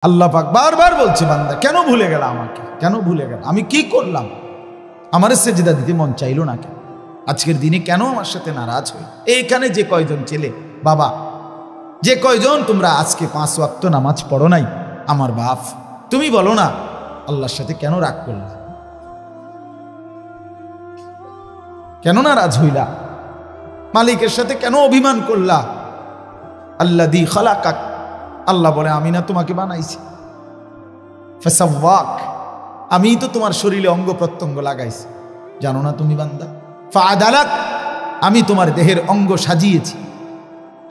আল্লাহ পাক বারবার বলছে, বান্দা কেন ভুলে গেল আমাকে, কেন ভুলে গেল, আমি কি করলাম, আমার সেজদা দিতে মন চাইলো না কেন, আজকের দিনে কেন আমার সাথে নারাজ হই। এইখানে যে কয়জন ছেলে বাবা, যে কয়জন তোমরা আজকে 5 ওয়াক্ত নামাজ পড়ো নাই, আমার বাপ, তুমি বলো না আল্লাহর সাথে কেন রাগ করলা, কেন নারাজ হইলা, মালিকের সাথে কেন অভিমান করলা। আল্লাযী খালাকাক, আল্লাহ বলে আমি না তোমাকে বানাইছি, ফাসাওয়াক, আমি তো তোমার শরীরে অঙ্গ প্রত্যঙ্গ লাগাইছি, জানো না তুমি বান্দা। ফাআদালাক, আমি তোমার দেহের অঙ্গ সাজিয়েছি,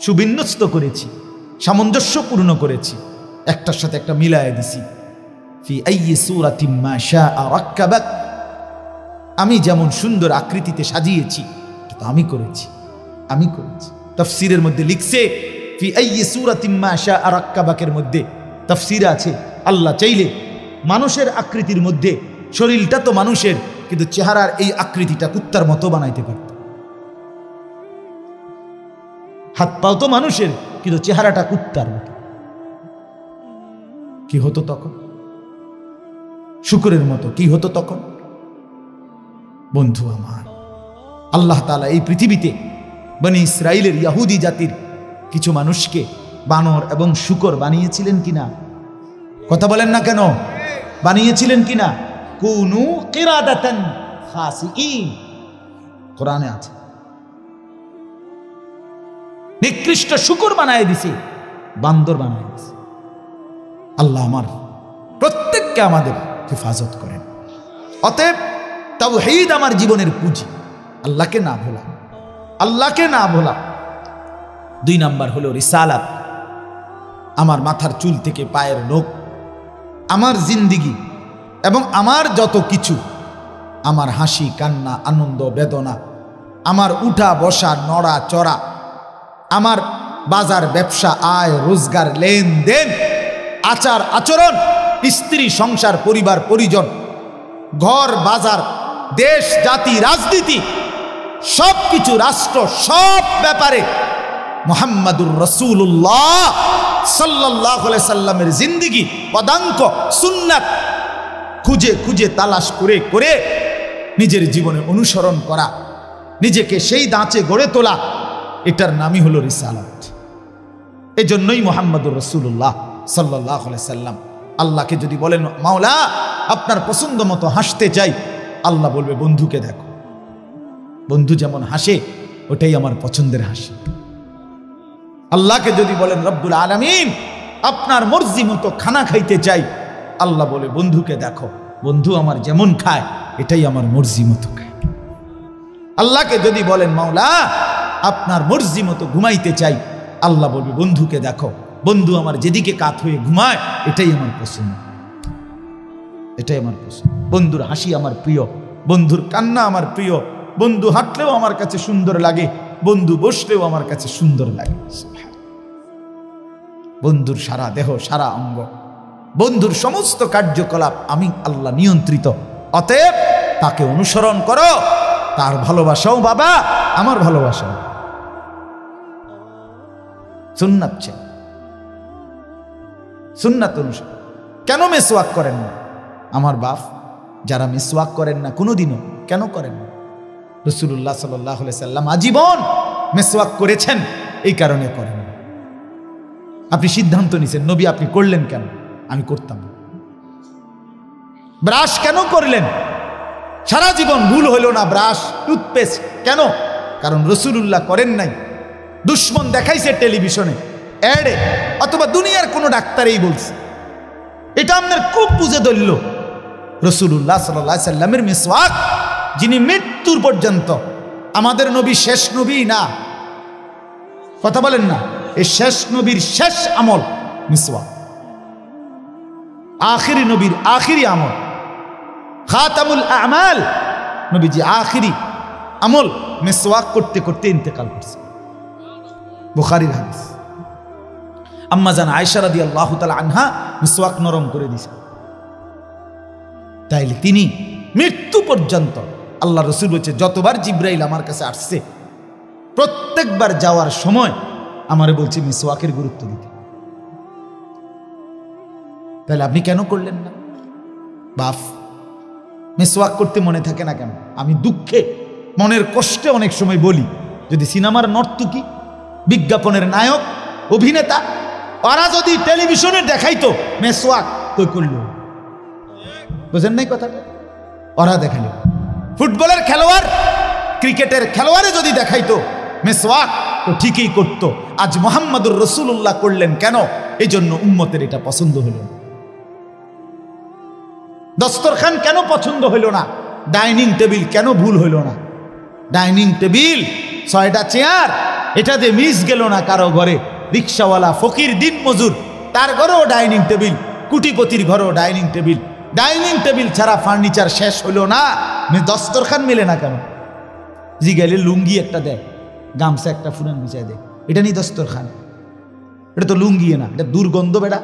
সুবিন্যস্ত করেছি, সামঞ্জস্যপূর্ণ করেছি, একটার সাথে একটা মিলায়ে দিছি। ফি আইয়ি সূরাতিন মা শাআ রাক্কাবাক, আমি যেমন সুন্দর আকৃতিতে সাজিয়েছি এটা আমি করেছি, আমি করেছি। তাফসীরের মধ্যে লিখছে ফি আইয়ি সূরাতিন মা শাআ রাক্কাবাকের মধ্যে তাফসীর আছে, আল্লাহ চাইলে মানুষের আকৃতির মধ্যে, শরীরটা তো মানুষের কিন্তু চেহারার এই আকৃতিটা কুত্তার মতো বানাইতে পারত, হাত পাও তো মানুষের কিন্তু চেহারাটা কুত্তার মতো, কি হতো তখন, শুকরের মতো কি হতো তখন। বন্ধু আমার, আল্লাহ তাআলা এই পৃথিবীতে বনি ইসরাইলের ইহুদি জাতির কিছু মানুষকে বানর এবং শুকর বানিয়েছিলেন কিনা, কথা বলেন না কেন, বানিয়েছিলেন কিনা। কুনু কিরাদাতান খাসিইন, কোরআনে আছে, নিকৃষ্ট শুকর বানায় দিছে, বান্দর বানায় দিছে। আল্লাহ আমার প্রত্যেককে আমাদের হেফাজত করেন। অতএব তাওহীদ আমার জীবনের পুঁজি, আল্লাহকে না ভোলা, আল্লাহকে না ভোলা। 2 নাম্বার হলো রিসালাত, আমার মাথার চুল থেকে পায়ের নখ, আমার জিন্দিগি এবং আমার যত কিছু, আমার হাসি কান্না আনন্দ বেদনা, আমার উঠা বসা নড়া চড়া, আমার বাজার ব্যবসা আয় রোজগার লেনদেন আচার আচরণ, স্ত্রী সংসার পরিবার পরিজন, ঘর বাজার দেশ জাতি রাজনীতি, সব কিছু রাষ্ট্র, সব ব্যাপারে মুহাম্মাদুর রাসূলুল্লাহ সাল্লাল্লাহু আলাইহি সাল্লামের জিন্দেগি পদাঙ্ক সুন্নাত খুঁজে খুঁজে তালাশ করে করে নিজের জীবনে অনুসরণ করা, নিজেকে সেই দাঁচে গড়ে তোলা, এটার নামই হলো রিসালাত। এজন্যই মুহাম্মাদুর রাসূলুল্লাহ সাল্লাল্লাহু আলাইহি সাল্লাম আল্লাহকে যদি বলেন মাওলা আপনার পছন্দ মতো হাসতে চাই, আল্লাহ বলবে বন্ধুকে দেখো, বন্ধু যেমন হাসে ওটাই আমার পছন্দের হাসি। আল্লাহকে যদি বলেন রব্বুল আলামিন আপনার মর্জি মতো খানা খাইতে চাই, আল্লাহ বলে বন্ধুকে দেখো, বন্ধু আমার যেমন খায় এটাই আমার মর্জি মতো খায়। আল্লাহকে যদি বলেন মাওলা আপনার মর্জি মতো ঘুমাইতে চাই, আল্লাহ বলবে বন্ধুকে দেখো, বন্ধু আমার যেদিকে কাত হয়ে ঘুমায় এটাই আমার পছন্দ, এটাই আমার পছন্দ। বন্ধুর হাসি আমার প্রিয়, বন্ধুর কান্না আমার প্রিয়, বন্ধু হাঁটলেও আমার কাছে সুন্দর লাগে, বন্ধু বসলেও আমার কাছে সুন্দর লাগে। বন্ধুর সারা দেহ সারা অঙ্গ, বন্ধুর সমস্ত কার্যকলাপ আমি আল্লাহ নিয়ন্ত্রিত। অতএব তাকে অনুসরণ করো, তার ভালোবাসাও বাবা আমার ভালোবাসাও। সুন্নাত চাই, সুন্নাত অনুসরণ। কেন মিসওয়াক করেন না আমার বাপ, যারা মিসওয়াক করেন না কোনোদিনও, কেন করেন না? রাসূলুল্লাহ সাল্লাল্লাহু আলাইহি সাল্লাম আজীবন মিসওয়াক করেছেন, এই কারণে করেন না। আপনি সিদ্ধান্ত নিছেন, নবী আপনি করলেন কেন? আমি করতাম না। ব্রাশ কেন করলেন? সারা জীবন ভুল হইল না, ব্রাশ টুথপেস্ট কেন? কারণ রাসূলুল্লাহ করেন নাই। দুশ্মন দেখাইছে টেলিভিশনে অ্যাডে, অথবা দুনিয়ার কোনো ডাক্তারেই বলছে, এটা আপনার খুব বুঝে ধরল। রাসূলুল্লাহ সাল্লাল্লাহু আলাইহি সাল্লামের মিসওয়াক, যিনি মৃত্যুর পর্যন্ত, আমাদের নবী শেষ নবী না, কথা বলেন না, এই শেষ নবীর শেষ আমল মিসওয়াক, আখিরি নবীর আখিরি আমল, খাতামুল আমাল, নবীজি আখিরি আমল মিসওয়াক করতে করতে ইন্তেকাল করছে। বুখারীর হাদিস। আম্মা জান আয়েশা রাদিয়াল্লাহু তাআলা আনহা মিসওয়াক নরম করে দিয়েছেন, তাইলে তিনি মৃত্যু পর্যন্ত, আল্লাহ রাসূল বলছে যতবার জিবরাইল আমার কাছে আসছে প্রত্যেকবার যাওয়ার সময় আমারে বলছে মিসওয়াকের গুরুত্ব দিতে। তাহলে আপনি কেন করলেন না? বাপ, মিসওয়াক করতে মনে থাকে না কেন? আমি দুঃখে মনের কষ্টে অনেক সময় বলি, যদি সিনেমার নর্তকী, বিজ্ঞাপনের নায়ক, অভিনেতা ওরা যদি টেলিভিশনে দেখাইতো মিসওয়াক, কই করল? বুঝেন নাই কথাটা? ওরা দেখালো। ফুটবলের খেলোয়াড়, ক্রিকেটের খেলোয়াড়ে যদি দেখাইতো মিসওয়াক, তো ঠিকই করতো। আজ মুহাম্মদুর রাসূলুল্লাহ করলেন কেন? এই জন্য উম্মতের এটা পছন্দ হলো না। দস্তরখান কেন পছন্দ হইল না? ডাইনিং টেবিল কেন ভুল হইল না? ডাইনিং টেবিল 6টা চেয়ার, এটা দিয়ে মিস গেল না কারো ঘরে। রিক্সাওয়ালা, ফকির, দিন মজুর, তার ঘরেও ডাইনিং টেবিল, কুটিপতির ঘরেও ডাইনিং টেবিল। ডাইনিং টেবিল ছাড়া ফার্নিচার শেষ হইল না, দস্তরখান মেলে না কেন? জিগাইলে লুঙ্গি একটা দেয়, গামছা একটা ফুরান বিছায় দেয়, এটা নিয়ে দস্তরখান? এটা তো লুঙ্গি না, এটা দুর্গন্ধ বেটা।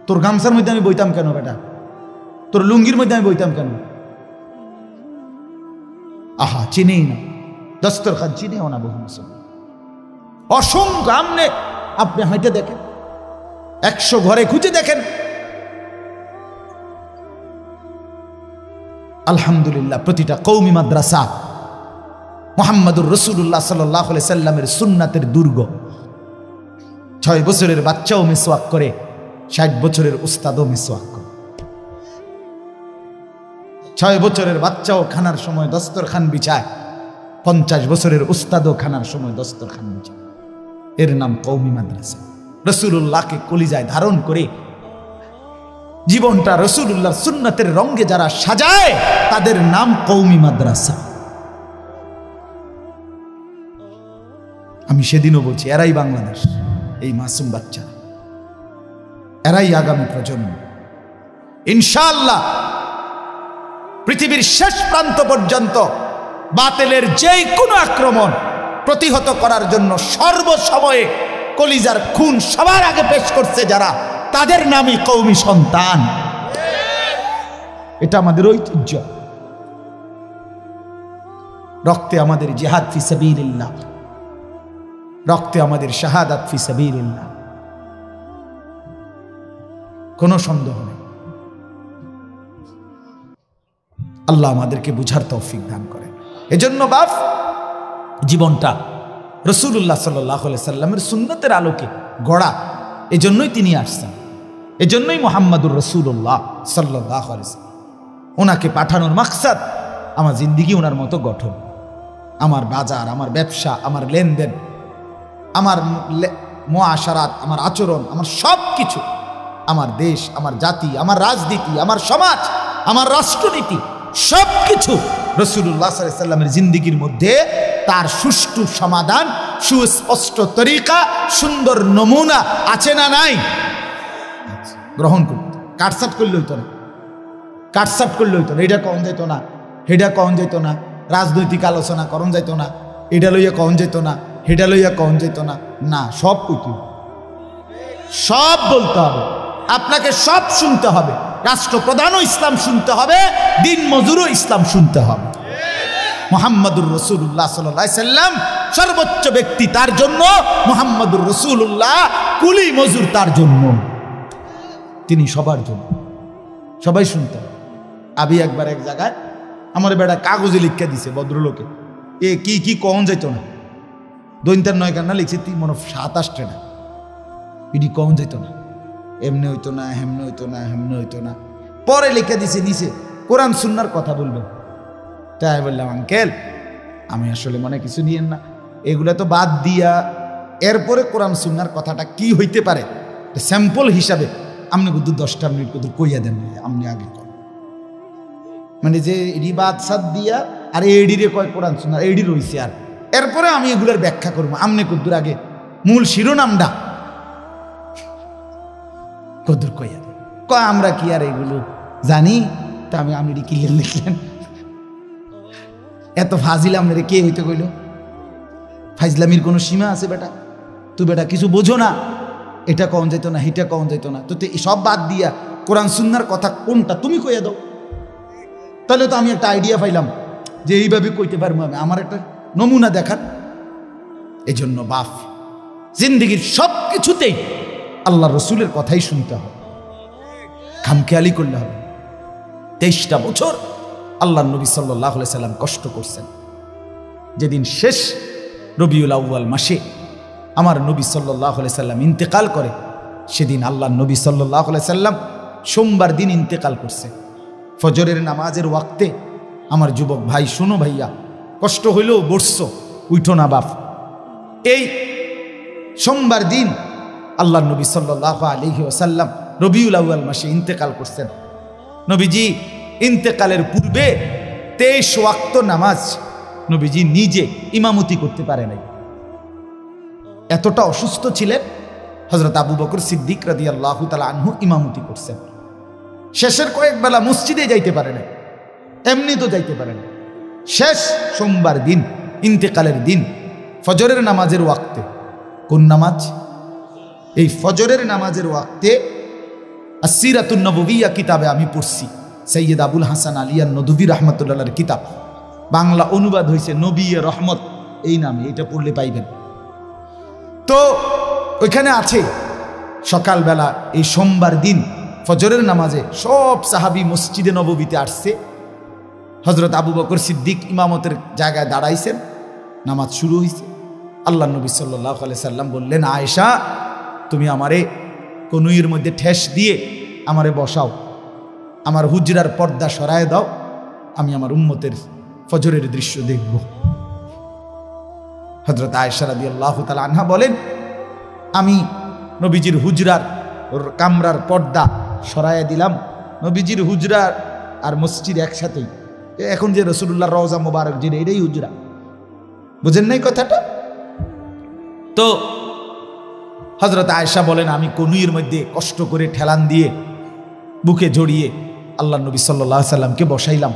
তোর গামছার মধ্যে আমি বইতাম কেন বেটা? তোর লুঙ্গির মধ্যে আমি বইতাম কেন? আহা, চিনেই না দস্তরখান, চিনেও না বহু মুসলমান। অসংখ্য আমনে আপনি হাইটে দেখেন, 100 ঘরে খুঁজে দেখেন। আলহামদুলিল্লাহ, প্রতিটা কওমি মাদ্রাসা মুহাম্মদুর রাসূলুল্লাহ সাল্লাল্লাহু আলাইহি সাল্লামের সুন্নাতের দুর্গ। 6 বছরের বাচ্চাও মিসওয়াক করে, 60 বছরের উস্তাদও মিসওয়াক করে। 6 বছরের বাচ্চাও খানার সময় দস্তরখান বিছায়, 50 বছরের উস্তাদও খানার সময় দস্তরখান বিছায়। এর নাম কওমি মাদ্রাসা। রাসূলুল্লাহকে কলিজায় ধারণ করে জীবনটা রাসূলুল্লাহর সুন্নাতের রঙে যারা সাজায়, তাদের নাম কওমি মাদ্রাসা। আমি সেদিনও বলছি, এরাই বাংলাদেশ, এই মাসুম বাচ্চা, এরাই আগামী প্রজন্ম। ইনশাআল্লাহ পৃথিবীর শেষ প্রান্ত পর্যন্ত বাতিলের যে কোনো আক্রমণ প্রতিহত করার জন্য সর্বসময়ে কলিজার খুন সবার আগে পেশ করছে যারা, তাদের নামই কওমি সন্তান। এটা আমাদের ঐতিহ্য। রক্তে আমাদের জিহাদ ফি সাবিলিল্লাহ, রক্তে আমাদের শাহাদাত ফি সাবিলিল্লাহ, কোনো সন্দেহ নেই। আল্লাহ আমাদেরকে বুঝার তৌফিক দান করেন। এজন্য বাপ, জীবনটা রাসূলুল্লাহ সাল্লাল্লাহু আলাইহি সাল্লামের সুন্নতের আলোকে গড়া, এজন্যই তিনি আসছেন, এজন্যই মুহাম্মদুর রাসূলুল্লাহ সাল্লাল্লাহু আলাইহি সাল্লাম, ওনাকে পাঠানোর মাকসাদ আমার জিন্দেগি ওনার মতো গঠন, আমার বাজার, আমার ব্যবসা, আমার লেনদেন, আমার মুআশারাত, আমার আচরণ, আমার সব কিছু, আমার দেশ, আমার জাতি, আমার রাজনীতি, আমার সমাজ, আমার রাষ্ট্রনীতি, সব কিছু রাসূলুল্লাহ সাল্লাল্লাহু আলাইহি সাল্লামের জিন্দেগির মধ্যে তার সুষ্ঠু সমাধান, সুস্পষ্ট তরিকা, সুন্দর নমুনা আছে না নাই? গ্রহণ করতে কাটসাট করলে হইতো না, কাটসাট করলে হইতো না, এটা কম যেত না, হেডা কম যেত না, রাজনৈতিক আলোচনা করণ যেত না, এটা লইয়া কম যেত না, হেডা লইয়া কম যেত না, না, সব কইতে, সব বলতে হবে, আপনাকে সব শুনতে হবে। রাষ্ট্রপ্রধানও ইসলাম শুনতে হবে, দিন মজুরও ইসলাম শুনতে হবে। মুহাম্মদুর রাসূলুল্লাহ সাল্লাল্লাহু আলাইহি সাল্লাম সর্বোচ্চ ব্যক্তি, তার জন্য মুহাম্মদুর রাসূলুল্লাহ কুলি মজুর, তার জন্য, তিনি সবার জন্য, সবাই শুনতে হবে। আমি একবার এক জায়গায় আমার বেটা কাগজে লিখে দিছে ভদ্রলোকে, এ কি কি কখন যাইতো না, দৈন্তার 9 কান্না লিখছে, 27টা না, এটি কখন যাইতো না, এমনি হইতো না, হেমনে হইতো না, হেমনে হইতো না। পরে লিখে দিছে নিচে কোরআন সুন্নাহর কথা বলবেন। তাই বললাম, আঙ্কেল আমি আসলে মনে কিছু নিয়েন না, এগুলা তো বাদ দিয়া এরপরে কোরআন সুন্নাহর কথাটা কি হইতে পারে স্যাম্পল হিসাবে আপনি কিন্তু 10টা মিনিট কিন্তু কইয়া দেন, আপনি আগে কর, মানে যে এডি বাদ সাদ দিয়া আর এডিরে কয় কোরআন সুন্নাহ, এডি রইছে, আর এরপরে আমি এগুলার ব্যাখ্যা করবো, আপনি কুদ্দুর আগে মূল শিরোনামটা কদ্দুর কইয়া দেন। কয় আমরা কি আর এগুলো জানি? তা আমি ক্লিয়ার লিখলেন, এত ফাজিল আপনারে কে হইতে কইল? ফাইজলামির কোনো সীমা আছে বেটা? তুই বেটা কিছু বোঝো না, এটা কখন যেত না, হিটা কখন যেত না, তো সব বাদ দিয়া কোরআন সুন্নাহর কথা কোনটা তুমি কইয়া দাও, তাহলে তো আমি একটা আইডিয়া পাইলাম যে এইভাবে কইতে পারবো আমি, আমার একটা নমুনা দেখার। এই জন্য বাপ, জিন্দগির সব কিছুতেই আল্লাহ রসুলের কথাই শুনতে হবে, খামখেয়ালি করলে হবে। 23টা বছর আল্লাহ নবী সাল্লাল্লাহু আলাইহি সাল্লাম কষ্ট করছেন। যেদিন শেষ রবিউল আউয়াল মাসে আমার নবী সাল্লাল্লাহু আলাইহি সাল্লাম ইন্তেকাল করে, সেদিন আল্লাহ নবী সাল্লাল্লাহু আলাইহি সাল্লাম সোমবার দিন ইন্তেকাল করছে। ফজরের নামাজের ওয়াক্তে আমার যুবক ভাই, শুনো ভাইয়া, কষ্ট হইলেও বসছো, উঠো না বাপ। এই সোমবার দিন আল্লাহ নবী সাল্লাল্লাহু আলাইহি ওয়াসাল্লাম রবিউল আউয়াল মাসে ইন্তেকাল করছেন। নবীজি ইন্তেকালের পূর্বে 23 ওয়াক্ত নামাজ নবীজি নিজে ইমামতি করতে পারে নাই, এতটা অসুস্থ ছিলেন। হযরত আবু বকর সিদ্দিক রাদিয়াল্লাহু তাআলা আনহু ইমামতি করছেন। শেষের কয়েক বেলা মসজিদে যাইতে পারে না, এমনি তো যাইতে পারে না। শেষ সোমবার দিন, ইন্তেকালের দিন, ফজরের নামাজের ওয়াক্তে, কোন নামাজ? এই ফজরের নামাজের ওয়াক্তে আসসিরাতুন নববিয়্যা কিতাবে আমি পড়ছি, সৈয়দ আবুল হাসান আলিয়ান নদভী রাহমাতুল্লাহর কিতাব, বাংলা অনুবাদ হয়েছে নবী রহমত এই নামে, এটা পড়লে পাইবেন। তো ওইখানে আছে সকালবেলা এই সোমবার দিন ফজরের নামাজে সব সাহাবী মসজিদে নববীতে আসছে। হযরত আবু বকর সিদ্দিক ইমামতের জায়গায় দাঁড়াইছেন, নামাজ শুরু হয়েছে। আল্লাহ নবী সাল্লাল্লাহু আলাইহি সাল্লাম বললেন, আয়েশা, তুমি আমারে কনুইয়ের মধ্যে ঠেস দিয়ে আমারে বসাও, আমার হুজরার পর্দা সরায় দাও, আমি আমার উম্মতের ফজরের দৃশ্য দেখব। হযরত আয়েশা রাদিয়াল্লাহু তাআলা আনহা বলেন, আমি নবীজির হুজরার কামরার পর্দা সরাইয়া দিলাম। নবীজির হুজরা আর মসজিদ একসাথেই, এখন যে রাসূলুল্লাহর রওজা মোবারক, যে এটাই হুজরা, বুঝেন নাই কথাটা? তো হযরত আয়েশা বলেন, আমি কনুইয়ের মধ্যে কষ্ট করে ঠেলান দিয়ে বুকে জড়িয়ে আল্লাহ নবী সাল্লাল্লাহু আলাইহি সাল্লামকে বসাইলাম।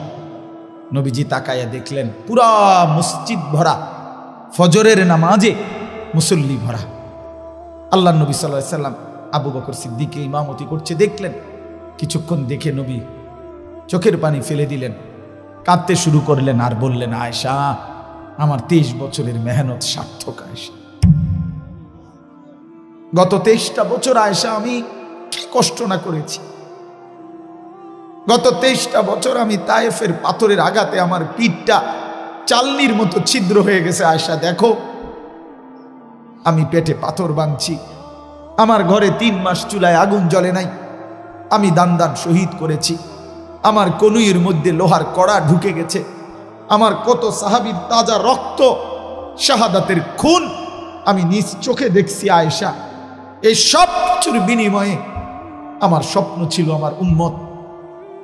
নবীজি তাকায়া দেখলেন পুরা মসজিদ ভরা, ফজরের নামাজে মুসল্লি ভরা। আল্লাহ নবী সাল্লাল্লাহু আলাইহি সাল্লাম আবু বকর সিদ্দিককে ইমামতি করছে দেখলেন। কিছুক্ষণ দেখে নবী চোখের পানি ফেলে দিলেন, কাঁদতে শুরু করলেন আর বললেন, আয়েশা, আমার 23 বছরের মেহনত সার্থক। আয়েশা, গত 23টা বছর আয়েশা আমি কি কষ্ট না করেছি। গত 23টা বছর আমি তায়েফের পাথরের আঘাতে আমার পিঠটা চালনির মতো ছিদ্র হয়ে গেছে। আয়েশা দেখো, আমি পেটে পাথর বাঁধছি, আমার ঘরে 3 মাস চুলায় আগুন জ্বলে নাই, আমি দান দান শহীদ করেছি, আমার কনুইয়ের মধ্যে লোহার কড়া ঢুকে গেছে, আমার কত সাহাবীর তাজা রক্ত, শাহাদাতের খুন আমি নিজ চোখে দেখছি। আয়েশা, এই সব কিছুর বিনিময়ে আমার স্বপ্ন ছিল আমার উম্মত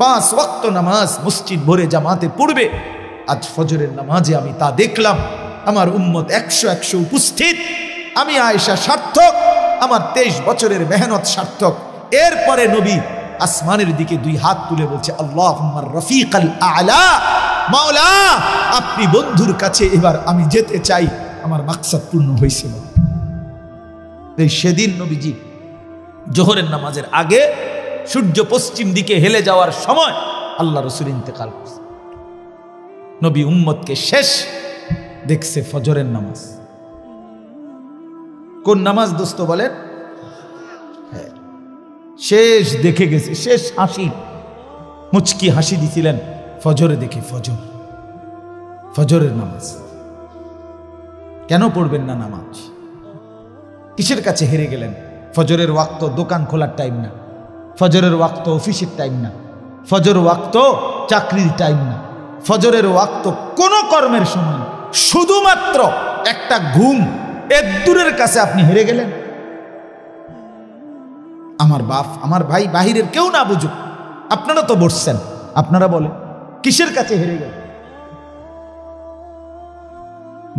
5 ওয়াক্ত নামাজ মসজিদ ভরে জামাতে পড়বে। আজ ফজরের নামাজে আমি তা দেখলাম, আমার উম্মত 100 উপস্থিত। আমি আয়েশা সার্থক, আমার 23 বছরের মেহনত সার্থক। এরপরে নবী আসমানের দিকে 2 হাত তুলে বলছে, আল্লাহুম্মা রফিকাল আ'লা, মাওলা আপনি বন্ধুর কাছে এবার আমি যেতে চাই, আমার মাকসাদ পূর্ণ হয়েছিল। এই সেদিন নবীজি জোহরের নামাজের আগে সূর্য পশ্চিম দিকে হেলে যাওয়ার সময় আল্লাহ রাসূল ইন্তেকাল করছে। নবী উম্মতকে শেষ দেখছে ফজরের নামাজ। কোন নামাজ দোস্ত বলেন? শেষ দেখে গেছে, শেষ হাসি, মুচকি হাসি দিছিলেন ফজরে দেখে। ফজরের নামাজ কেন পড়বেন না নামাজ? কিসের কাছে হেরে গেলেন? ফজরের ওয়াক্ত দোকান খোলার টাইম না, ফজরের ওয়াক্ত অফিসের টাইম না, ফজর ওয়াক্ত চাকরির টাইম না, ফজরের ওয়াক্ত কোন কর্মের সময় না, শুধুমাত্র একটা ঘুম, এর দূরের কাছে আপনি হেরে গেলেন। আমার বাপ, আমার ভাই, বাহিরের কেউ না বুঝুক, আপনারা তো বসছেন, আপনারা বলেন কিসের কাছে হেরে গেলেন?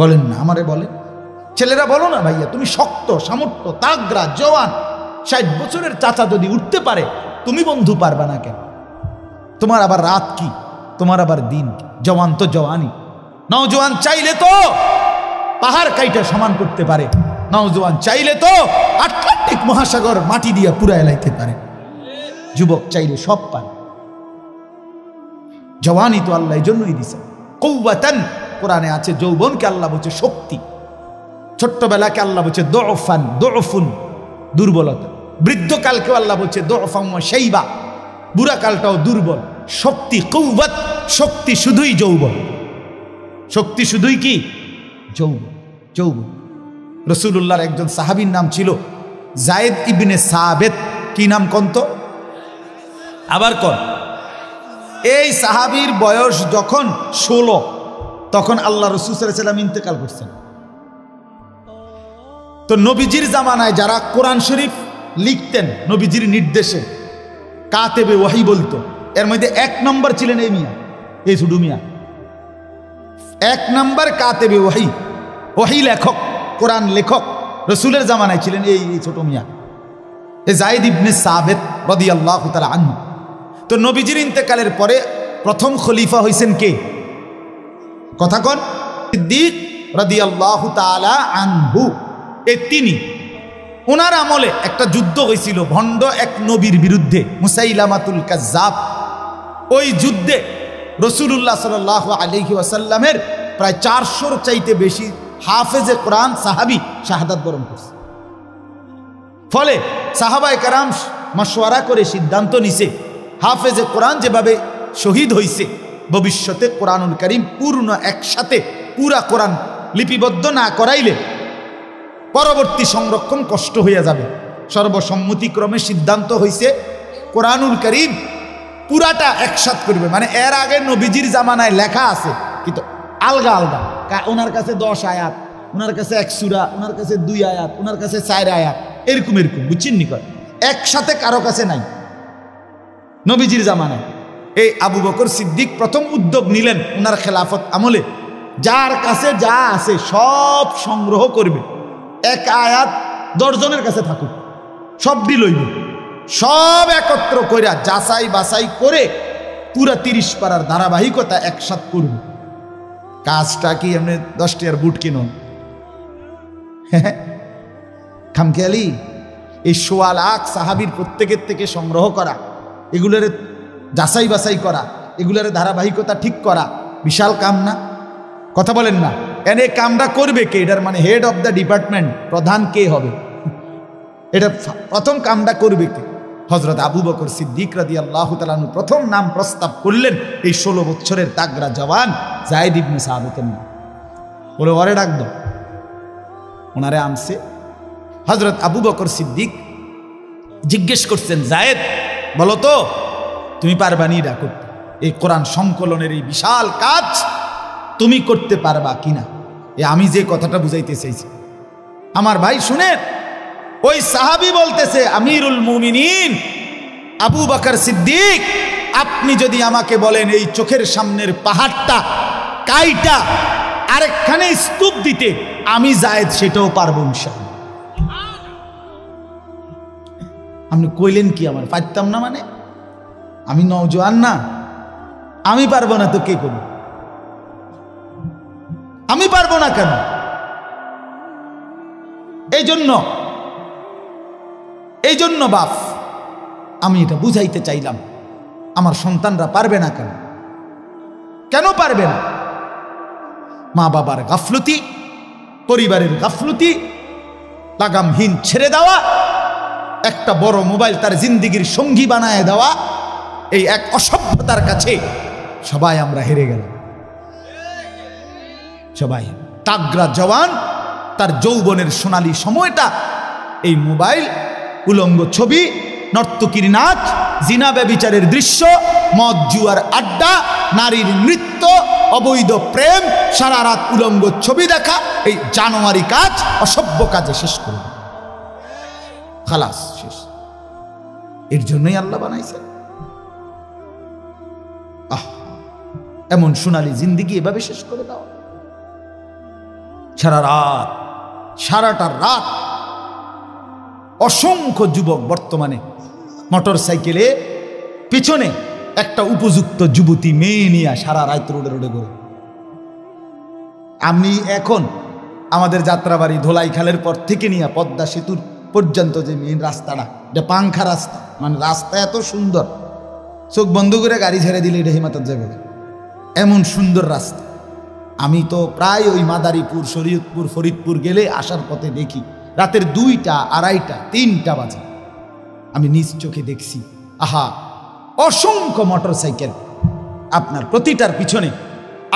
বলেন না, আমারে বলেন। ছেলেরা বলো না, ভাইয়া তুমি শক্ত, সামর্থ্য, তাগড়া, জওয়ান, 60 বছরের চাচা যদি উঠতে পারে, তুমি বন্ধু পারবা না কেন? তোমার আবার রাত কি, তোমার আবার দিন কি? জওয়ান তো জওয়ানই, নওজোয়ান চাইলে তো পাহাড় কাইটা সমান করতে পারে, নওজোয়ান চাইলে তো আটলান্টিক মহাসাগর মাটি দিয়ে পুরায় লাইতে পারে, যুবক চাইলে সব পারে। জওয়ানই তো আল্লাহ এই জন্যই দিছে কুওয়াতান, কোরআনে আছে যৌবনকে আল্লাহ বলছে শক্তি, ছোট্টবেলাকে আল্লাহ বলছে দুফান, দুফুন দুর্বলতা। বৃদ্ধকালকেও আল্লাহ বলছে দুফাম ওয়া শাইবা, বুড়াকালটাও দুর্বল। শক্তি কুওয়াত, শক্তি শুধুই যৌবন, শক্তি শুধুই কি যৌবন, যৌবন। রাসূলুল্লাহর একজন সাহাবীর নাম ছিল যায়েদ ইবনে সাবিত। কি নাম কন্ত? আবার কর। এই সাহাবীর বয়স যখন 16, তখন আল্লাহ রাসূল সাল্লাল্লাহু আলাইহি ওয়াসাল্লাম ইন্তেকাল করছেন। তো নবীজির জামানায় যারা কোরআন শরীফ লিখতেন নবীজির নির্দেশে, কাতেবে ওয়াহি বলতো, এর মধ্যে 1 নম্বর ছিলেন এই মিয়া, এই ছোট মিয়া। 1 নম্বর কাতেবে ওয়াহি, ওয়াহি লেখক, কোরআন লেখক রাসূলের জামানায় ছিলেন এই ছোট মিয়া, এই যায়েদ ইবনে সাবিত রাদিয়াল্লাহু তাআলা আনহু। তো নবীজির ইন্তেকালের পরে প্রথম খলিফা হইছেন কে? কথা কোন? সিদ্দিক রাদিয়াল্লাহু তাআলা আনহু। এই তিনি, ওনার আমলে একটা যুদ্ধ হয়েছিল ভণ্ড এক নবীর বিরুদ্ধে, মুসাইলামাতুল কাজ্জাব। ওই যুদ্ধে রাসূলুল্লাহ সাল্লাল্লাহু আলাইহি ওয়াসাল্লামের প্রায় 400-র চাইতে বেশি হাফেজে কোরআন সাহাবী শাহাদাত বরণ করছে। ফলে সাহাবায়ে কেরাম মাশওয়ারা করে সিদ্ধান্ত নিছে, হাফেজে কোরআন যেভাবে শহীদ হইছে, ভবিষ্যতে কোরআনুল কারীম পূর্ণ একসাথে পুরা কোরআন লিপিবদ্ধ না করাইলে পরবর্তী সংরক্ষণ কষ্ট হইয়া যাবে। সর্বসম্মতিক্রমে সিদ্ধান্ত হইছে কোরআনুল কারীম পুরাটা একসাথ করবে। মানে এর আগে নবীজির জামানায় লেখা আছে কিন্তু আলগা আলগা, ওনার কাছে 10 আয়াত, ওনার কাছে 1 সূরা, ওনার কাছে 2 আয়াত, ওনার কাছে 4 আয়াত, এরকম এরকম, বুঝছেন নি? একসাথে কারো কাছে নাই নবীজির জামানায়। এই আবু বকর সিদ্দিক প্রথম উদ্যোগ নিলেন ওনার খেলাফত আমলে, যার কাছে যা আছে সব সংগ্রহ করবে, 1 আয়াত 10 জনের কাছে থাকুক, সবটি লইব, সব একত্র কইরা যাচাই বাছাই করে পুরা 30 পারার ধারাবাহিকতা একসাথ করবে। কাজটা কি এমনি 10 টাকার বুট কিনুন খামখেয়ালি? এই 1.25 লাখ সাহাবীর প্রত্যেকের থেকে সংগ্রহ করা, এগুলোর যাচাই বাছাই করা, এগুলোর ধারাবাহিকতা ঠিক করা বিশাল কাম না? কথা বলেন না? এনে কামটা করবে কে? এটার মানে হেড অফ দ্য ডিপার্টমেন্ট, প্রধান কে হবে? এটা প্রথম কামটা করবে কে? হযরত আবু বকর সিদ্দিক রাদিয়াল্লাহু তাআলা আনহু প্রথম নাম প্রস্তাব করলেন এই 16 বছরের তাগড়া জওয়ান যায়েদ ইবনে সাবিতের নাম। বলে ওরে ডাক দাও। ওনারে আনছে। হযরত আবু বকর সিদ্দিক জিজ্ঞেস করছেন, যায়েদ বলো তো তুমি পারবানি এটা করতে? এই কোরআন সংকলনের এই বিশাল কাজ তুমি করতে পারবা কিনা? আমি যে কথাটা বুঝাইতে চাইছি আমার ভাই শুনেন। ওই সাহাবী বলতেছে, আমিরুল মুমিনিন আবু বকর সিদ্দিক, আপনি যদি আমাকে বলেন এই চোখের সামনের পাহাড়টা কাইটা আরেকখানে স্তূপ দিতে, আমি যায়েদ সেটাও পারবো ইনশাআল্লাহ। আপনি কইলেন কি আমার পারতাম না? মানে আমি নওজোয়ান না? আমি পারবো না তো কে করবে? আমি পারবো না কেন? এই জন্য বাপ আমি এটা বুঝাইতে চাইলাম, আমার সন্তানরা পারবে না কেন? কেন পারবে না? মা বাবার গাফলতি, পরিবারের গাফলতি, লাগামহীন ছেড়ে দেওয়া, একটা বড় মোবাইল তার জিন্দিগির সঙ্গী বানায় দেওয়া, এই এক অসভ্যতার কাছে সবাই আমরা হেরে গেলাম। সবাই তাগড়া জওয়ান তার যৌবনের সোনালী সময়টা এই মোবাইল, উলঙ্গ ছবি, নর্তকীর নাচ, জিনা ব্যভিচারের দৃশ্য, মদ জুয়ার আড্ডা, নারীর নৃত্য, অবৈধ প্রেম, সারা রাত উলঙ্গ ছবি দেখা, এই জানোয়ারি কাজ, অসভ্য কাজে শেষ করবে। খালাস, শেষ। এর জন্যই আল্লাহ বানাইছে। এমন সোনালী জিন্দিগি এভাবে শেষ করে দাও। সারাটা রাত অসংখ্য যুবক বর্তমানে মোটর সাইকেলে পিছনে একটা উপযুক্ত যুবতী মেয়ে নিয়ে সারা রাত রোডে রোডে ঘুরে। আমি এখন আমাদের যাত্রাবাড়ি ধোলাইখালের পর থেকে নিয়ে পদ্মা সেতুর পর্যন্ত যে মেইন রাস্তাটা, এটা পাংখা রাস্তা, মানে রাস্তা এত সুন্দর, চোখ বন্ধ করে গাড়ি ছেড়ে দিলে এটা হিমাতত যাবে, এমন সুন্দর রাস্তা। আমি তো প্রায় ওই মাদারীপুর, শরীয়তপুর, ফরিদপুর গেলে আসার পথে দেখি রাতের 2টা, 2:30, 3টা বাজে আমি নিজ চোখে দেখছি, আহা অসংখ্য মোটরসাইকেল, আপনার প্রতিটার পিছনে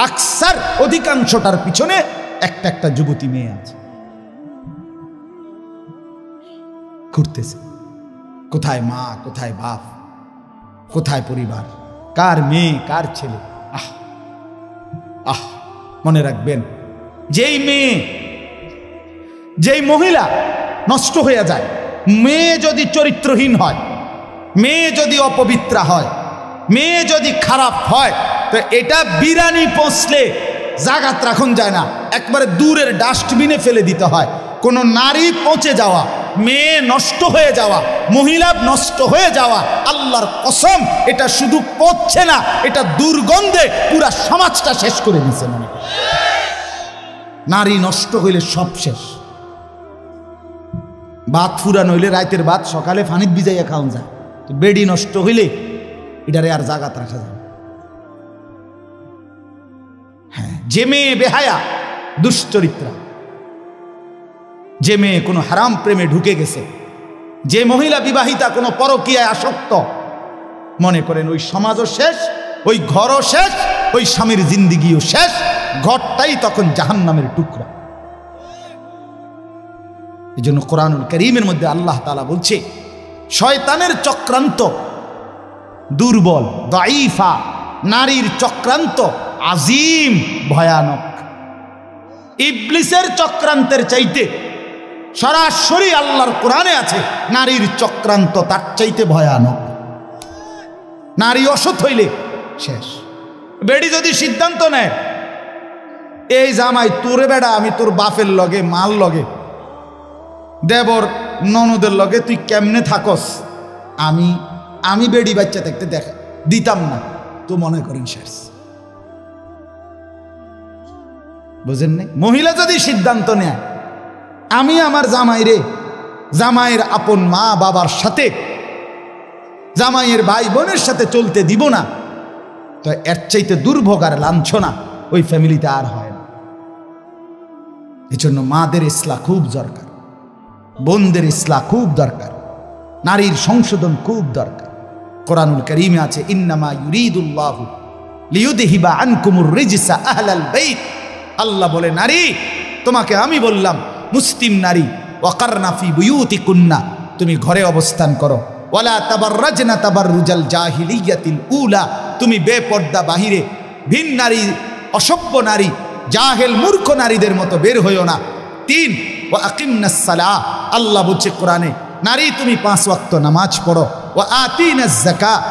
আকসার অধিকাংশটার পিছনে একটা একটা যুবতী মেয়ে আছে, ঘুরতেছে। কোথায় মা, কোথায় বাপ, কোথায় পরিবার, কার মেয়ে কার ছেলে? আহ আহ মনে রাখবেন, যেই মেয়ে, যেই মহিলা নষ্ট হয়ে যায়, মেয়ে যদি চরিত্রহীন হয়, মেয়ে যদি অপবিত্রা হয়, মেয়ে যদি খারাপ হয়, তো এটা বিরানি পৌঁছলে জাগাত রাখন যায় না, একবারে দূরের ডাস্টবিনে ফেলে দিতে হয়। কোনো নারী পচে যাওয়া, মেয়ে নষ্ট হয়ে যাওয়া, মহিলা নষ্ট হয়ে যাওয়া, আল্লাহর কসম এটা শুধু পচছে না, এটা দুর্গন্ধে পুরা সমাজটা শেষ করে দিচ্ছে। মনে করেন নারী নষ্ট হইলে সব শেষ। ভাত ফুরান হইলে রাতের ভাত সকালে ফানিত ভিজাইয়া খাওয়া যায়, বেডি নষ্ট হইলে এটারে আর জাগাত রাখা যায়। হ্যাঁ, যে মেয়ে বেহায়া দুশ্চরিত্রা, যে মেয়ে কোনো হারাম প্রেমে ঢুকে গেছে, যে মহিলা বিবাহিতা কোনো পরকীয়ায় আসক্ত, মনে করেন ওই সমাজও শেষ, ওই ঘরও শেষ, ওই স্বামীর জিন্দিগিও শেষ, ঘরটাই তখন জাহান্নামের টুকরা। এই জন্য কোরআনুল কারীমের মধ্যে আল্লাহ তাআলা বলছে, শয়তানের চক্রান্ত দুর্বল, দাঈফা, নারীর চক্রান্ত আজিম, ভয়ানক। ইবলিসের চক্রান্তের চাইতে সরাসরি আল্লাহর কোরআনে আছে, নারীর চক্রান্ত তার চাইতে ভয়ানক। নারী অসৎ হইলে শেষ। বেডি যদি সিদ্ধান্ত নেয়, এই জামাই তোরে বেড়া, আমি তোর বাপের লগে, মাল লগে, দেবর ননদের লগে তুই কেমনে থাকস, আমি বেডি বাচ্চা থাকতে দেখা দিতাম না, তো মনে করেন শেষ। বুঝেন নাই? মহিলা যদি সিদ্ধান্ত নেয়, আমি আমার জামাইরে, জামাইয়ের আপন মা বাবার সাথে, জামাইয়ের ভাই বোনের সাথে চলতে দিব না, তো এর চাইতে দুর্ভোগ আর লাঞ্ছনা ওই ফ্যামিলিতে আর হয় না। এই জন্য মাদের ইসলাহ খুব দরকার, বোনদের ইসলাহ খুব দরকার, নারীর সংশোধন খুব দরকার। কোরআনুল কারীমে আছে, ইন্নামা ইউরিদুল্লাহু লিইউযহিবা আনকুমুর রিজসা আহলাল বাইত। আল্লাহ বলে, নারী তোমাকে আমি বললাম, মুসলিম নারী, ওয়াকারনা ফি বুয়ুতিকুন্না, তুমি ঘরে অবস্থান করো, ওয়ালা তাবাররাজনা তাবাররুজাল জাহিলিয়াতিল উলা, তুমি বেপর্দা বাহিরে ভিন নারী, অসভ্য নারী, জাহেল মূর্খ নারীদের মতো বের হইও না। 3, ওয়া আকিমনাস সালাহ, আল্লাহ বলছে কোরআনে, নারী তুমি 5 ওয়াক্ত নামাজ পড়ো, ওয়া আতিনাজ যাকাত,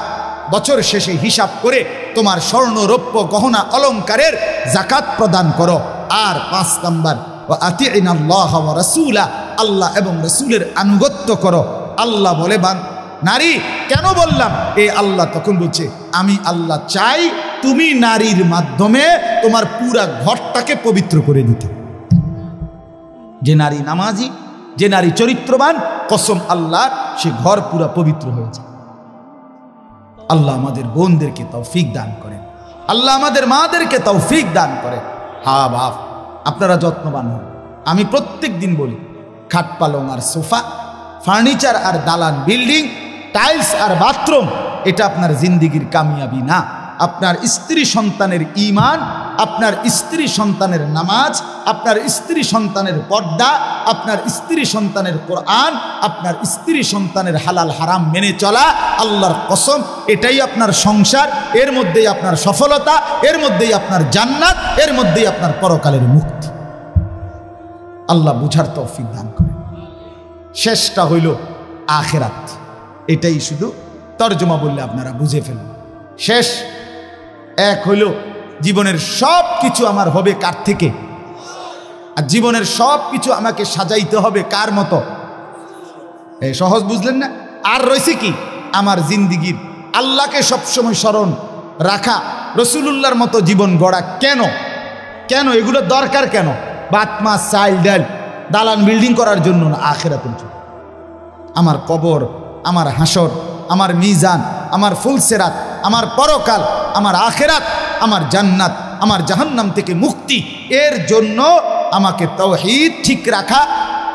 বছর শেষে হিসাব করে তোমার স্বর্ণ রৌপ্য গহনা অলংকারের যাকাত প্রদান করো। আর 5 নাম্বার, ওয়া আতিইনাল্লাহ ওয়া রাসূলা, আল্লাহ এবং রাসূলের আনুগত্য করো। আল্লাহ বলে, নারী কেন বললাম? এ আল্লাহ তখন বলছে, আমি আল্লাহ চাই তুমি নারীর মাধ্যমে তোমার পুরা ঘরটাকে পবিত্র করে দিতে। যে নারী নামাজি, যে নারী চরিত্রবান, কসম আল্লাহ, সে ঘর পুরা পবিত্র হয়েছে। আল্লাহ আমাদের বোনদেরকে তৌফিক দান করেন, আল্লাহ আমাদের মাদেরকে তৌফিক দান করেন। হ্যাঁ বাপ, আপনারা যত্নবান হন। আমি প্রত্যেক দিন বলি, খাট পালং আর সোফা, ফার্নিচার আর দালান বিল্ডিং, টাইলস আর বাথরুম, এটা আপনার জিন্দিগির কামিয়াবি না। আপনার স্ত্রী সন্তানের ঈমান, আপনার স্ত্রী সন্তানের নামাজ, আপনার স্ত্রী সন্তানের পর্দা, আপনার স্ত্রী সন্তানের কোরআন, আপনার স্ত্রী সন্তানের হালাল হারাম মেনে চলা, আল্লাহর কসম এটাই আপনার সংসার, এর মধ্যেই আপনার সফলতা, এর মধ্যেই আপনার জান্নাত, এর মধ্যেই আপনার পরকালের মুক্তি। আল্লাহ বুঝার তৌফিক দান করে। শেষটা হইল আখিরাত, এটাই শুধু তর্জমা বললে আপনারা বুঝে ফেলুন। শেষ এক হইল, জীবনের সব কিছু আমার হবে কার থেকে? আর জীবনের সব কিছু আমাকে সাজাইতে হবে কার মতো? এই সহজ বুঝলেন না? আর রয়েছে কি? আমার জিন্দিগির আল্লাহকে সবসময় স্মরণ রাখা, রসুলুল্লাহর মতো জীবন গড়া। কেন কেন এগুলো দরকার? কেন? ভাত মাছ চাল ডাল দালান বিল্ডিং করার জন্য না, আখিরাতের জন্য। আমার কবর, আমার হাসর, আমার মিজান, আমার ফুলসেরাত, আমার পরকাল, আমার আখিরাত, আমার জান্নাত, আমার জাহান্নাম থেকে মুক্তি, এর জন্য আমাকে তাওহীদ ঠিক রাখা,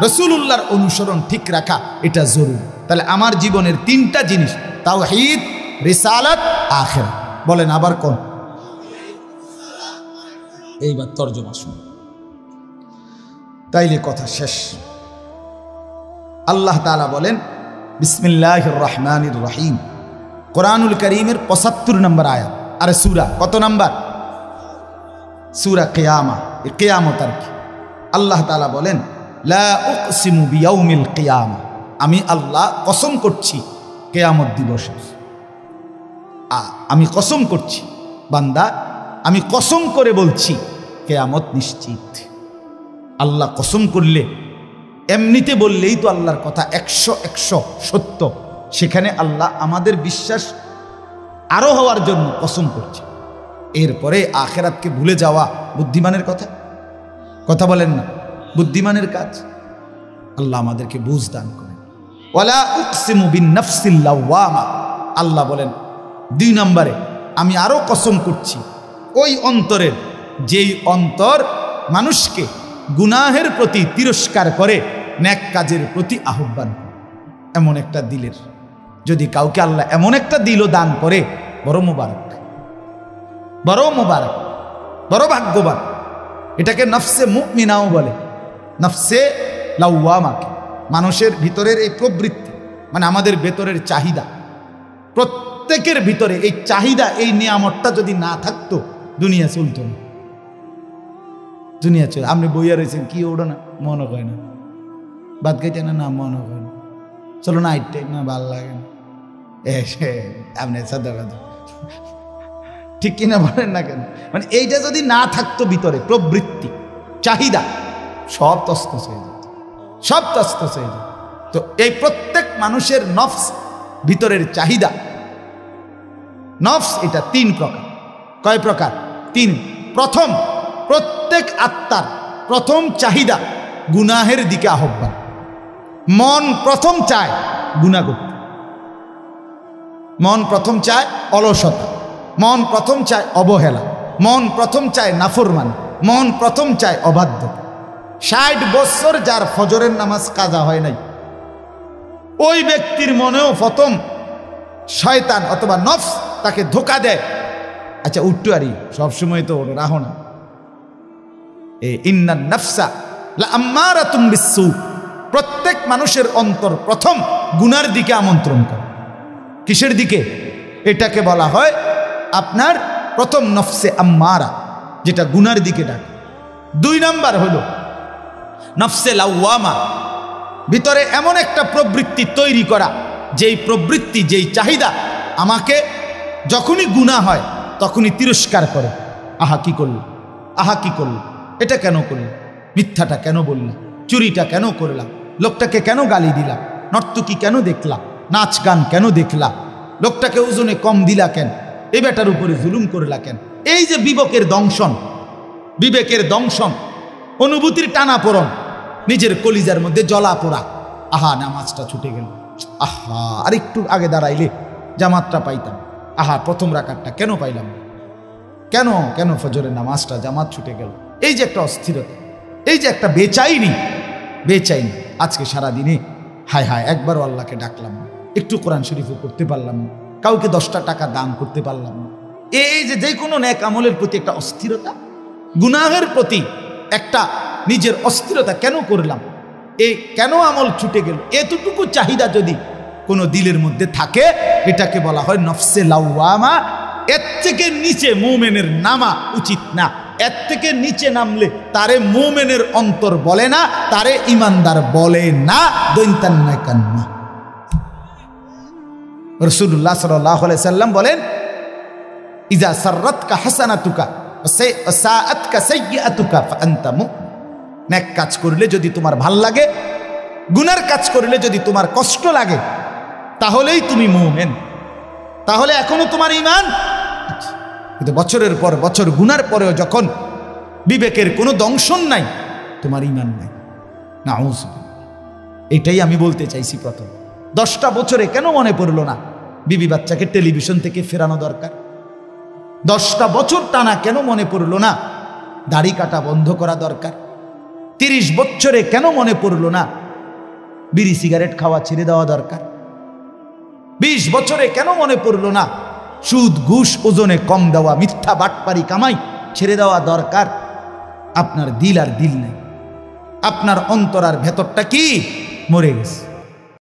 রসুলুল্লাহর অনুসরণ ঠিক রাখা, এটা জরুরি। তাহলে আমার জীবনের তিনটা জিনিস, তাওহীদ, রিসালাত, আখিরাত। বলেন আবার কোন? এইবার তরজমা শুনুন, তাইলে কথা শেষ। আল্লাহ তাআলা বলেন বিসমিল্লাহির রহমানির রহিম, কোরআনুল কারীমের ৭৫ নম্বর আয়াত। আরে সূরা কত নাম্বার? সূরা কিয়ামা, কিয়ামত আর কি। আল্লাহ তাআলা বলেন লা উকসিমু বিয়াউমিল কিয়ামা, আমি আল্লাহ কসম করছি কিয়ামত দিবসের। আমি কসম করছি বান্দা, আমি কসম করে বলছি কিয়ামত নিশ্চিত। আল্লাহ কসম করলে, এমনিতে বললেই তো আল্লাহর কথা ১০০ সত্য। সেখানে আল্লাহ আমাদের বিশ্বাস আরো হওয়ার জন্য কসম করছে। এরপরে আখিরাতকে ভুলে যাওয়া বুদ্ধিমানের কথা বলেন না, বুদ্ধিমানের কাজ। আল্লাহ আমাদেরকে বুঝ দান করেন। ওয়ালা উকসিমু বিন-নাফসিল লাওয়ামা, আল্লাহ বলেন ২ নম্বরে আমি আরো কসম করছি ওই অন্তরের, যেই অন্তর মানুষকে গুনাহের প্রতি তিরস্কার করে, নেক কাজের প্রতি আহ্বান করে। এমন একটা দিলের যদি কাউকে আল্লাহ এমন একটা দিলও দান করে, বড় মুবারক, বড় মুবারক, বড় ভাগ্যবান। এটাকে নফসে মুমিনাও বলে, নফসে লাওয়ামাকে। মানুষের ভিতরের এই প্রবৃত্তি, মানে আমাদের ভেতরের চাহিদা, প্রত্যেকের ভিতরে এই চাহিদা, এই নিয়ামতটা যদি না থাকতো দুনিয়া চলত না। দুনিয়া চলে, আপনি বইয়া রয়েছেন, কি ওড়ো না, মনে হয় না, বাদ খাইতে না, মনে হয় না, চলো না আইটে না, ভাল লাগে না, আপনি সাদা কথা ঠিক কিনা বলেন না কেন? মানে এইটা যদি না থাকতো ভিতরে প্রবৃত্তি, চাহিদা, সব তস্তস হয়ে যেত, সব তস্তস হয়ে যেত। তো এই প্রত্যেক মানুষের নফস, ভিতরের চাহিদা, নফস এটা ৩ প্রকার। কয় প্রকার? ৩। প্রথম, প্রত্যেক আত্মার প্রথম চাহিদা গুনাহের দিকে আহ্বান। মন প্রথম চায় গুনাহ করতে, মন প্রথম চায় অলসতা, মন প্রথম চায় অবহেলা, মন প্রথম চায় নাফরমানি, মন প্রথম চায় অবাধ্যতা। ৬০ বছর যার ফজরের নামাজ কাজা হয় নাই, ওই ব্যক্তির মনেও প্রথম শয়তান অথবা নফস তাকে ধোকা দেয়, আচ্ছা উঠতে আরি, সবসময় তো রাহো না, ইন্নান নাফসা লাআম্মারাতুম বিসসু। প্রত্যেক মানুষের অন্তর প্রথম গুনার দিকে আমন্ত্রণ করে। কিসের দিকে? এটাকে বলা হয় আপনার প্রথম নফসে আম্মারা, যেটা গুনার দিকে ডাকে। ২ নাম্বার হলো নফসে লাওয়ামা, ভিতরে এমন একটা প্রবৃত্তি তৈরি করা, যেই প্রবৃত্তি, যেই চাহিদা আমাকে যখনই গুনাহ হয় তখনই তিরস্কার করে। আহা কি করলো, আহা কি করলো, এটা কেন করলো, মিথ্যাটা কেন বললাম, চুরিটা কেন করলাম, লোকটাকে কেন গালি দিলাম, নর্তকী কেন দেখলাম, নাচ গান কেন দেখলাম, লোকটাকে ওজনে কম দিলা কেন, এই বেটার উপরে জুলুম করলা কেন। এই যে বিবেকের দংশন, বিবেকের দংশন, অনুভূতির টানাপোড়ন, নিজের কলিজার মধ্যে জ্বলা পোড়া, আহা নামাজটা ছুটে গেল, আহা আর একটু আগে দাঁড়াইলে জামাতটা পাইতাম, আহা প্রথম রাকাতটা কেন পাইলাম, কেন কেন ফজরের নামাজটা জামাত ছুটে গেল। এই যে একটা অস্থিরতা, এই যে একটা বেচাইনি, বেচাইনি। আজকে সারাদিনে হায় হায় একবারও আল্লাহকে ডাকলাম না, একটু কোরআন শরীফও করতে পারলাম না, কাউকে 10টা টাকা দান করতে পারলাম না। এই যে যে কোনো নেক আমলের প্রতি একটা অস্থিরতা, গুনাহের প্রতি একটা নিজের অস্থিরতা, কেন করলাম, এই কেন আমল ছুটে গেল, এতটুকু চাহিদা যদি কোনো দিলের মধ্যে থাকে, এটাকে বলা হয় নফসে লাওয়ামা। এর থেকে নিচে মুমিনের নামা উচিত না। এর থেকে নিচে নামলে তারে মুমিনের অন্তর বলে না, তারে ইমানদার বলে না। দৈন্তান্না কান্না রাসূলুল্লাহ সাল্লাল্লাহু আলাইহি সাল্লাম বলেন, ইজা সাররাতকা হাসানাতুকা ওয়া সাআতকা সাইয়্যাতুকা ফাআনতা মুমিন। নেক কাজ করলে যদি তোমার ভাল লাগে, গুনার কাজ করলে যদি তোমার কষ্ট লাগে, তাহলেই তুমি মুমিন, তাহলে এখনো তোমার ঈমান। কিন্তু বছরের পর বছর গুনার পরেও যখন বিবেকের কোনো দংশন নাই, তোমার ঈমান নাই। নাউযুবিল্লাহ। এটাই আমি বলতে চাইছি। প্রথম 10টা বছরে কেন মনে পড়লো না বিবি বাচ্চাকে টেলিভিশন থেকে ফেরানো দরকার? 10টা বছর টানা কেন মনে পড়লো না দাড়ি কাটা বন্ধ করা দরকার? 30 বছরে কেন মনে পড়লো না বিড়ি সিগারেট খাওয়া ছেড়ে দেওয়া দরকার? 20 বছরে কেন মনে পড়লো না সুদ ঘুষ ওজনে কম দেওয়া, মিথ্যা বাটপারি কামাই ছেড়ে দেওয়া দরকার? আপনার দিল আর দিল নেই, আপনার অন্তর আর ভেতরটা কি মরে গেছে।